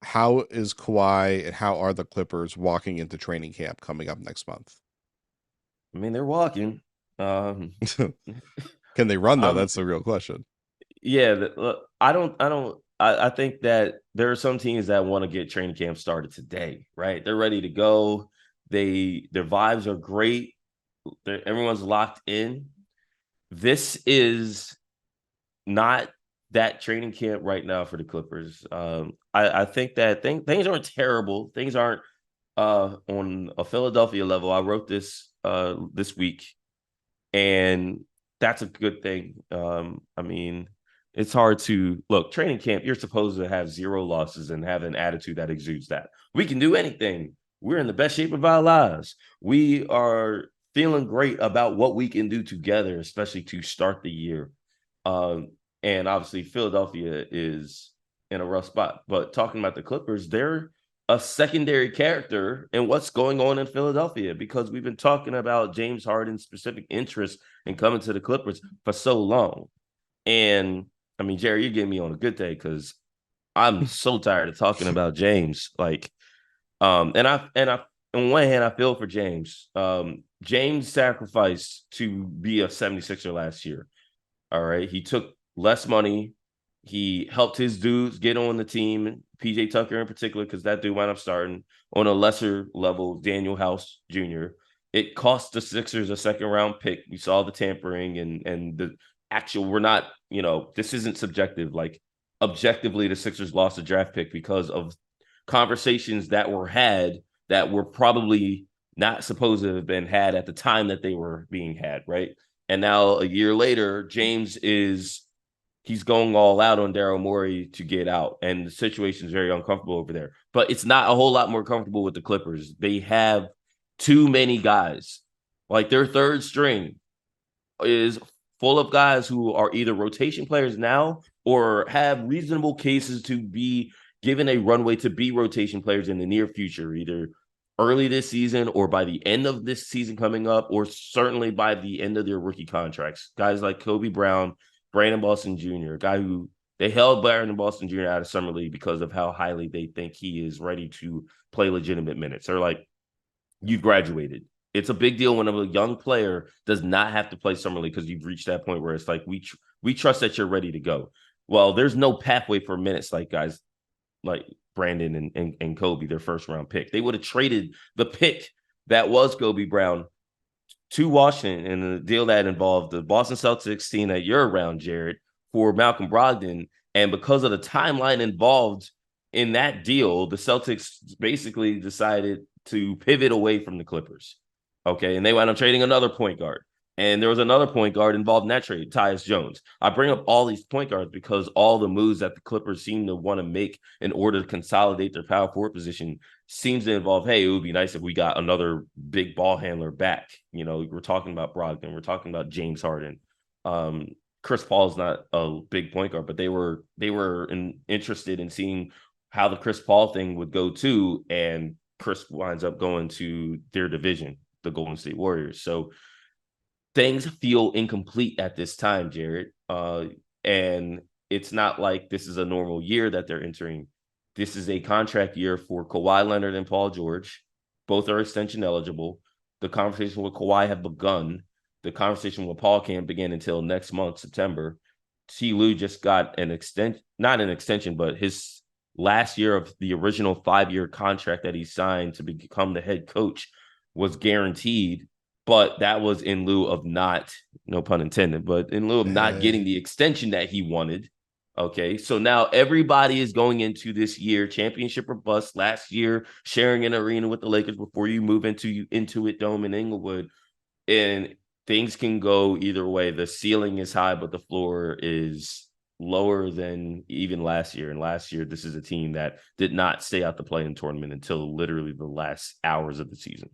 how is Kawhi and how are the Clippers walking into training camp coming up next month? I mean, they're walking. Um, Can they run though? I'm That's the real question. yeah. Look, I think that there are some teams that want to get training camp started today, right? They're ready to go. Their vibes are great. Everyone's locked in. This is not that training camp right now for the Clippers. I think that things aren't terrible. Things aren't on a Philadelphia level. I wrote this week, and that's a good thing. I mean, it's hard to look training camp. You're supposed to have zero losses and have an attitude that exudes that we can do anything. We're in the best shape of our lives. We are feeling great about what we can do together, especially to start the year. Um, and obviously, Philadelphia is in a rough spot. But talking about the Clippers, they're a secondary character in what's going on in Philadelphia because we've been talking about James Harden's specific interest in coming to the Clippers for so long. And I mean, Jerry, you're getting me on a good day because I'm so tired of talking about James. And I on one hand, I feel for James. James sacrificed to be a 76er last year. All right. He took less money. He helped his dudes get on the team, PJ Tucker in particular, because that dude wound up starting on a lesser level, Daniel House Jr. It cost the Sixers a second round pick. We saw the tampering and the actual, we're not, this isn't subjective. Like objectively, the Sixers lost a draft pick because of conversations that were had that were probably not supposed to have been had at the time that they were being had, right? And now a year later, he's going all out on Daryl Morey to get out, and the situation is very uncomfortable over there. But it's not a whole lot more comfortable with the Clippers. They have too many guys. Like their third string is full of guys who are either rotation players now or have reasonable cases to be given a runway to be rotation players in the near future, either early this season or by the end of this season coming up, or certainly by the end of their rookie contracts. Guys like Kobe Brown, Brandon Boston Jr., a guy who they held Brandon Boston Jr. out of summer league because of how highly they think he is ready to play legitimate minutes. They're like, you graduated. It's a big deal when a young player does not have to play summer league because you've reached that point where it's like we trust that you're ready to go. Well, there's no pathway for minutes like guys like Brandon and Kobe, their first round pick. They would have traded the pick that was Kobe Brown to Washington in a deal that involved the Boston Celtics team that you're around, Jared, for Malcolm Brogdon. And because of the timeline involved in that deal, the Celtics basically decided to pivot away from the Clippers. Okay. And they wound up trading another point guard. And there was another point guard involved in that trade, Tyus Jones. I bring up all these point guards because all the moves that the Clippers seem to want to make in order to consolidate their power forward position seems to involve, hey, it would be nice if we got another big ball handler back. We're talking about Brogdon, we're talking about James Harden. Chris Paul is not a big point guard, but they were interested in seeing how the Chris Paul thing would go too, and Chris winds up going to their division, the Golden State Warriors. So things feel incomplete at this time, Jared. And it's not like this is a normal year that they're entering. This is a contract year for Kawhi Leonard and Paul George. Both are extension eligible. The conversation with Kawhi have begun. The conversation with Paul can't begin until next month, September. T. Lue just got an extension, not an extension, but his last year of the original 5-year contract that he signed to become the head coach was guaranteed, but that was in lieu of not, no pun intended, but in lieu of not getting the extension that he wanted. Okay, so now everybody is going into this year championship or bust. Last year, sharing an arena with the Lakers before you move into Intuit Dome in Inglewood, and things can go either way. The ceiling is high, but the floor is lower than even last year. And last year, this is a team that did not stay out the play-in tournament until literally the last hours of the season.